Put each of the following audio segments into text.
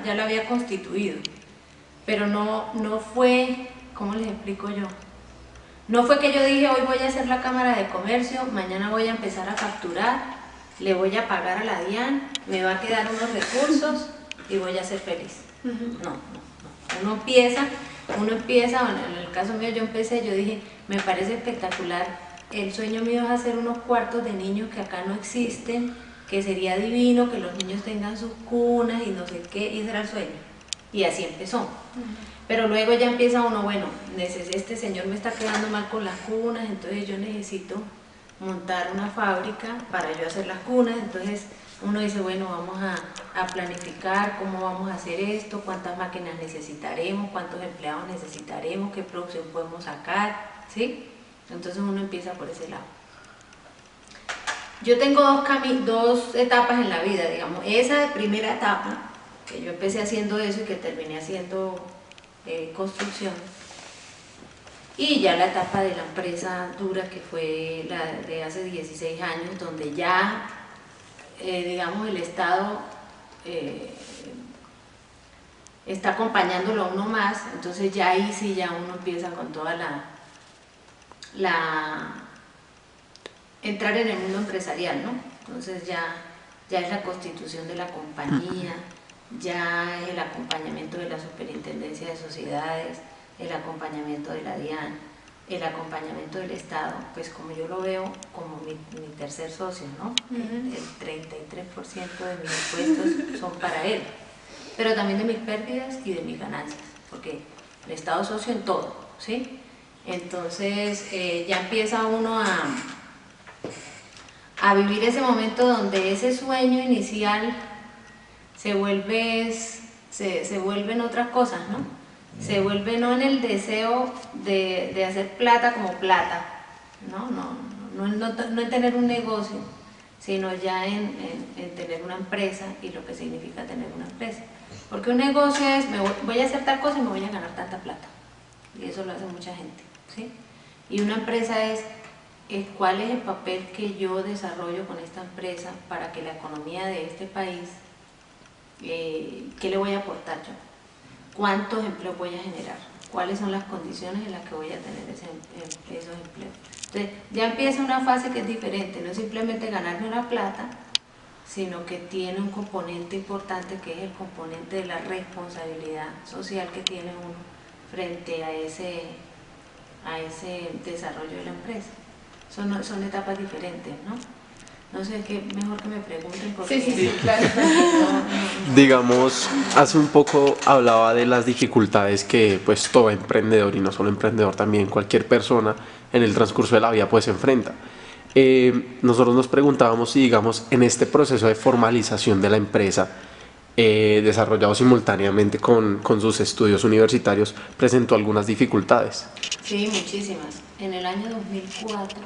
ya la había constituido, pero no fue, ¿cómo les explico yo? No fue que yo dije, hoy voy a hacer la Cámara de Comercio, mañana voy a empezar a facturar, le voy a pagar a la DIAN, me va a quedar unos recursos y voy a ser feliz. No. Uno empieza, bueno, en el caso mío yo empecé, yo dije, me parece espectacular, el sueño mío es hacer unos cuartos de niños que acá no existen, que sería divino, que los niños tengan sus cunas y no sé qué, y ese era el sueño. Y así empezó. Pero luego ya empieza uno, bueno, este señor me está quedando mal con las cunas, entonces yo necesito montar una fábrica para yo hacer las cunas. Entonces uno dice, bueno, vamos a planificar cómo vamos a hacer esto, cuántas máquinas necesitaremos, cuántos empleados necesitaremos, qué producción podemos sacar, ¿sí? Entonces uno empieza por ese lado. Yo tengo dos etapas en la vida, digamos. Esa primera etapa, que yo empecé haciendo eso y que terminé haciendo construcción, y ya la etapa de la empresa dura, que fue la de hace 16 años, donde ya, digamos, el Estado está acompañándolo a uno más, entonces ya ahí sí ya uno empieza con toda entrar en el mundo empresarial, ¿no? Entonces ya es la constitución de la compañía, ya es el acompañamiento de la Superintendencia de Sociedades, el acompañamiento de la DIAN, el acompañamiento del Estado, pues como yo lo veo como mi tercer socio, ¿no? El 33% de mis impuestos son para él, pero también de mis pérdidas y de mis ganancias, porque el Estado es socio en todo, ¿sí? Entonces ya empieza uno a vivir ese momento donde ese sueño inicial se vuelve en otras cosas, ¿no? Se vuelve no en el deseo de hacer plata como plata, no en tener un negocio, sino ya en tener una empresa y lo que significa tener una empresa. Porque un negocio es, voy a hacer tal cosa y me voy a ganar tanta plata, y eso lo hace mucha gente, ¿sí? Y una empresa es cuál es el papel que yo desarrollo con esta empresa para que la economía de este país, ¿qué le voy a aportar yo? ¿Cuántos empleos voy a generar? ¿Cuáles son las condiciones en las que voy a tener esos empleos? Entonces ya empieza una fase que es diferente, no es simplemente ganarme una plata, sino que tiene un componente importante, que es el componente de la responsabilidad social que tiene uno frente a ese desarrollo de la empresa. Son etapas diferentes, ¿no? No sé, qué mejor que me pregunten porque... Sí, claro. Digamos, hace un poco hablaba de las dificultades que pues todo emprendedor, y no solo emprendedor, también cualquier persona en el transcurso de la vida pues se enfrenta. Nosotros nos preguntábamos si, digamos, en este proceso de formalización de la empresa, desarrollado simultáneamente con sus estudios universitarios, presentó algunas dificultades. Sí, muchísimas. En el año 2004,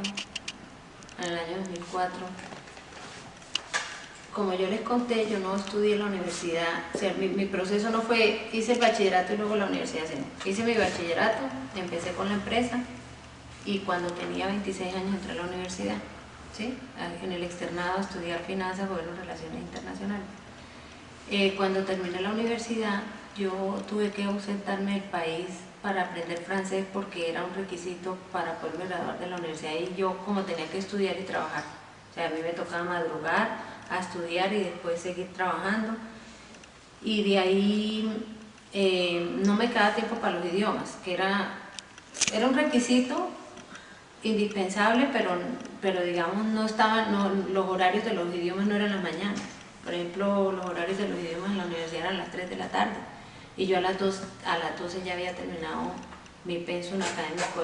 como yo les conté, yo no estudié en la universidad, o sea, mi proceso no fue, hice el bachillerato y luego la universidad, sino hice mi bachillerato, empecé con la empresa y cuando tenía 26 años entré a la universidad, ¿sí? En el externado estudiar finanzas, gobierno y relaciones internacionales. Cuando terminé la universidad, yo tuve que ausentarme del país para aprender francés porque era un requisito para poderme graduar de la universidad, y yo como tenía que estudiar y trabajar, o sea, a mí me tocaba madrugar a estudiar y después seguir trabajando, y de ahí no me quedaba tiempo para los idiomas, que era un requisito indispensable, pero digamos los horarios de los idiomas no eran las mañanas. Por ejemplo, los horarios de los idiomas en la universidad eran a las 3 de la tarde y yo a las 12 ya había terminado mi pensum académico,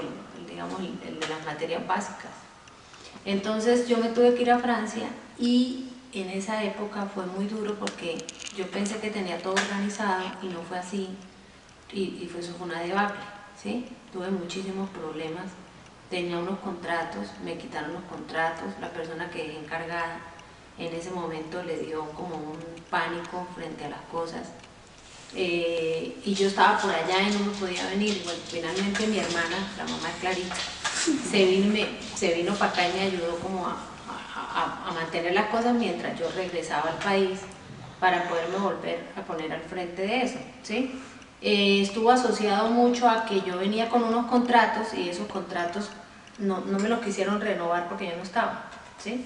digamos el de las materias básicas. Entonces yo me tuve que ir a Francia, y en esa época fue muy duro porque yo pensé que tenía todo organizado y no fue así, y eso fue una debacle, ¿sí? Tuve muchísimos problemas, tenía unos contratos, me quitaron los contratos, la persona que dejé encargada en ese momento le dio como un pánico frente a las cosas, y yo estaba por allá y no me podía venir. Bueno, finalmente mi hermana, la mamá de Clarita, se vino para acá y me ayudó como a mantener las cosas mientras yo regresaba al país para poderme volver a poner al frente de eso, ¿sí? Estuvo asociado mucho a que yo venía con unos contratos y esos contratos no me los quisieron renovar porque yo no estaba, ¿sí?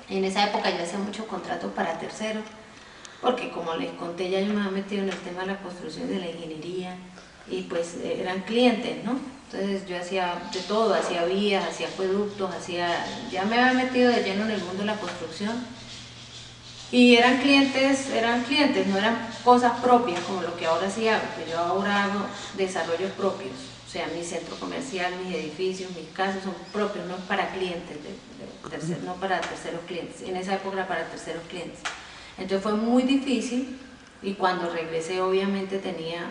En esa época yo hacía muchos contratos para terceros, porque como les conté ya yo me había metido en el tema de la construcción y de la ingeniería y pues eran clientes, ¿no? Entonces yo hacía de todo, hacía vías, hacía acueductos, ya me había metido de lleno en el mundo de la construcción y eran clientes, no eran cosas propias como lo que ahora sí hago, que yo ahora hago desarrollos propios, o sea, mi centro comercial, mis edificios, mis casas son propios, no es para clientes, no para terceros clientes, en esa época era para terceros clientes. Entonces fue muy difícil y cuando regresé obviamente tenía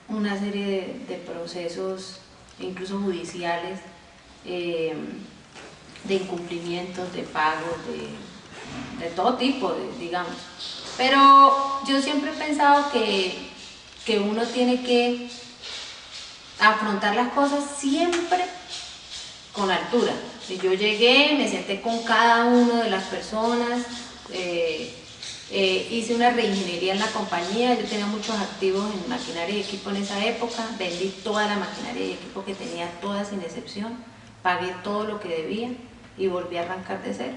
una serie de procesos, incluso judiciales, de incumplimientos, de pagos, de todo tipo, digamos. Pero yo siempre he pensado que uno tiene que afrontar las cosas siempre con altura. Y yo llegué, me senté con cada una de las personas, hice una reingeniería en la compañía, yo tenía muchos activos en maquinaria y equipo en esa época, vendí toda la maquinaria y equipo que tenía, toda sin excepción, pagué todo lo que debía y volví a arrancar de cero.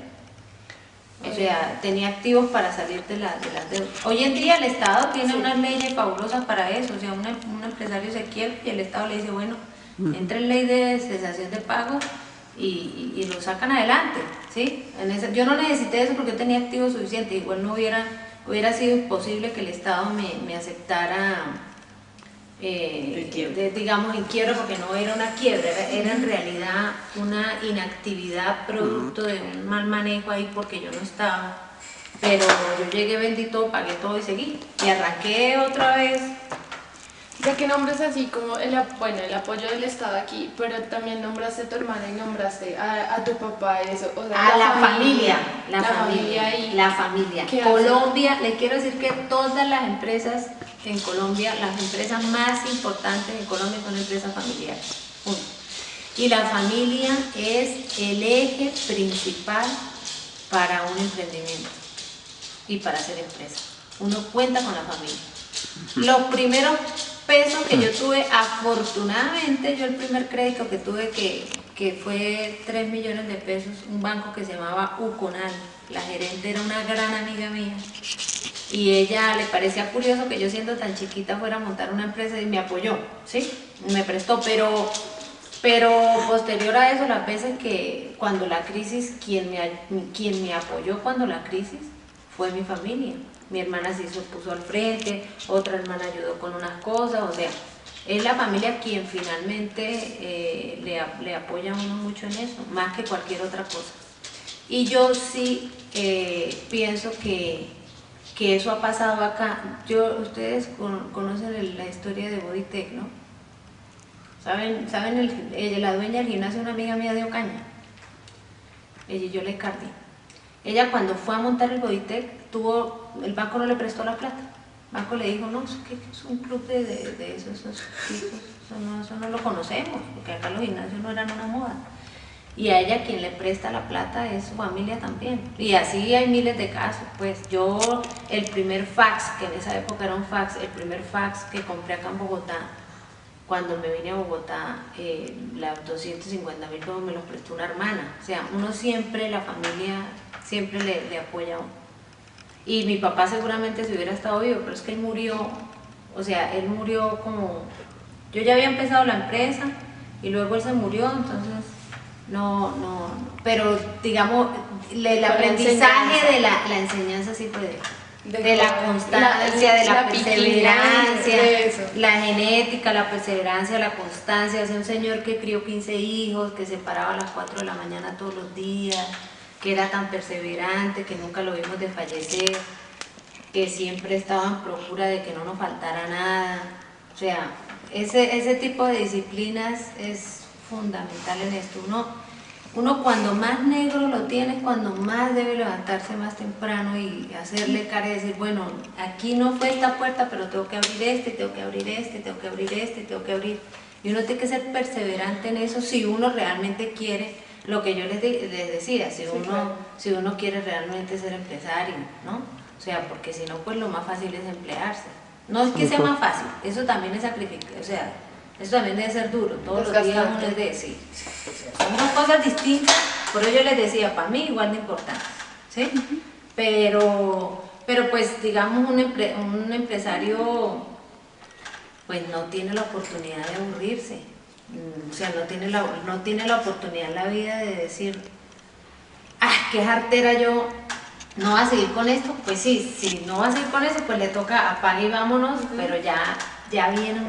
O sea, tenía activos para salir de las deudas. Hoy en día el Estado tiene unas leyes fabulosas para eso, o sea, un empresario se quiebra y el Estado le dice, bueno, entra en ley de cesación de pago y lo sacan adelante, ¿sí? Yo no necesité eso porque yo tenía activos suficientes, igual no hubiera sido imposible que el Estado me aceptara, digamos, en quiebra, porque no era una quiebra, era en realidad una inactividad producto de un mal manejo ahí porque yo no estaba, pero yo llegué, vendí todo, pagué todo y seguí, y arranqué otra vez. Ya que nombres así como el apoyo del Estado aquí, pero también nombraste a tu hermana y nombraste a tu papá, eso, o sea, a la familia. Colombia, le quiero decir que todas las empresas en Colombia, las empresas más importantes en Colombia son empresas familiares. Y la familia es el eje principal para un emprendimiento y para hacer empresa. Uno cuenta con la familia. Los primeros pesos que yo tuve, afortunadamente, yo el primer crédito que tuve que fue 3 millones de pesos, un banco que se llamaba Uconal, la gerente era una gran amiga mía y ella le parecía curioso que yo siendo tan chiquita fuera a montar una empresa y me apoyó, ¿sí? Me prestó, pero posterior a eso, las veces que cuando la crisis, quien me apoyó cuando la crisis fue mi familia. Mi hermana se puso al frente, otra hermana ayudó con unas cosas, o sea, es la familia quien finalmente le apoya a uno mucho en eso, más que cualquier otra cosa. Y yo sí pienso que eso ha pasado acá. Ustedes conocen la historia de Bodytech, ¿no? ¿Saben la dueña del gimnasio, una amiga mía de Ocaña? Ella y yo le Cardi. Ella cuando fue a montar el Bodytech, el banco no le prestó la plata. El banco le dijo, no, es un club de esos tipos, eso no lo conocemos, porque acá los gimnasios no eran una moda. Y a ella quien le presta la plata es su familia también. Y así hay miles de casos. Pues yo, el primer fax, que en esa época era un fax, el primer fax que compré acá en Bogotá, cuando me vine a Bogotá, los 250.000 pesos me los prestó una hermana. O sea, uno siempre, la familia, siempre le apoya a uno. Y mi papá seguramente se hubiera estado vivo, pero es que él murió, o sea, él murió como... Yo ya había empezado la empresa y luego él se murió, entonces pero digamos, el aprendizaje de la enseñanza sí fue de la constancia, de la perseverancia, la genética, la perseverancia, la constancia. Es un señor que crió 15 hijos, que se paraba a las 4 de la mañana todos los días, que era tan perseverante, que nunca lo vimos desfallecer, que siempre estaba en procura de que no nos faltara nada. O sea, ese tipo de disciplinas es fundamental en esto. Uno cuando más negro lo tiene es cuando más debe levantarse más temprano y hacerle cara y decir, bueno, aquí no fue esta puerta, pero tengo que abrir este, tengo que abrir este, tengo que abrir este, tengo que abrir. Y uno tiene que ser perseverante en eso si uno realmente quiere, lo que yo les decía, si uno quiere realmente ser empresario, ¿no? O sea, porque si no, pues lo más fácil es emplearse. No es que sea más fácil, eso también es sacrificio, o sea, eso también debe ser duro, todos los días uno es de decir. Son dos cosas distintas, por ello yo les decía, para mí igual de importantes, ¿sí? Pero pues digamos un empresario pues no tiene la oportunidad de aburrirse, o sea, no tiene la oportunidad en la vida de decir, qué jartera yo, no va a seguir con esto. Pues sí, si no va a seguir con eso, pues le toca apague y vámonos, pero ya viene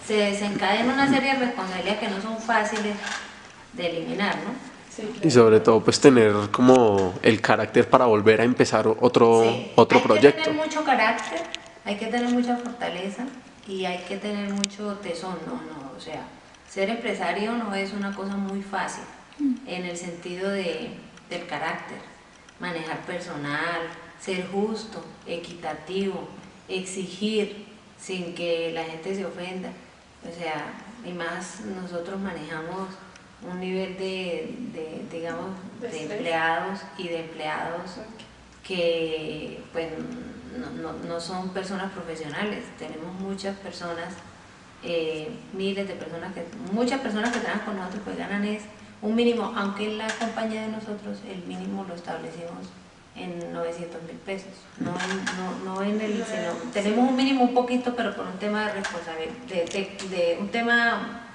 se desencadena una serie de responsabilidades que no son fáciles de eliminar, ¿no? Sí, claro. Y sobre todo pues tener como el carácter para volver a empezar otro Sí, proyecto. Hay que tener mucho carácter, hay que tener mucha fortaleza y hay que tener mucho tesón, o sea, ser empresario no es una cosa muy fácil en el sentido del carácter, manejar personal, ser justo, equitativo, exigir sin que la gente se ofenda, o sea, y más nosotros manejamos un nivel digamos, de empleados y de empleados que pues no son personas profesionales, tenemos muchas personas, miles de personas, muchas personas que trabajan con nosotros pues ganan un mínimo, aunque en la compañía de nosotros el mínimo lo establecimos en 900.000 pesos, no en el, sino, tenemos un mínimo un poquito, pero por un tema de responsabilidad, de un tema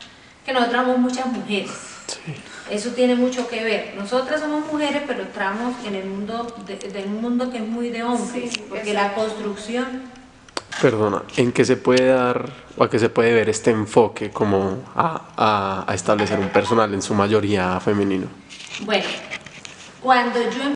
que nosotros somos muchas mujeres. Sí. Eso tiene mucho que ver. Nosotras somos mujeres, pero entramos en el mundo de un mundo que es muy de hombres, Sí, porque exacto. la construcción, Perdona, ¿en qué se puede dar o a qué se puede ver este enfoque como a establecer un personal en su mayoría femenino? bueno, cuando yo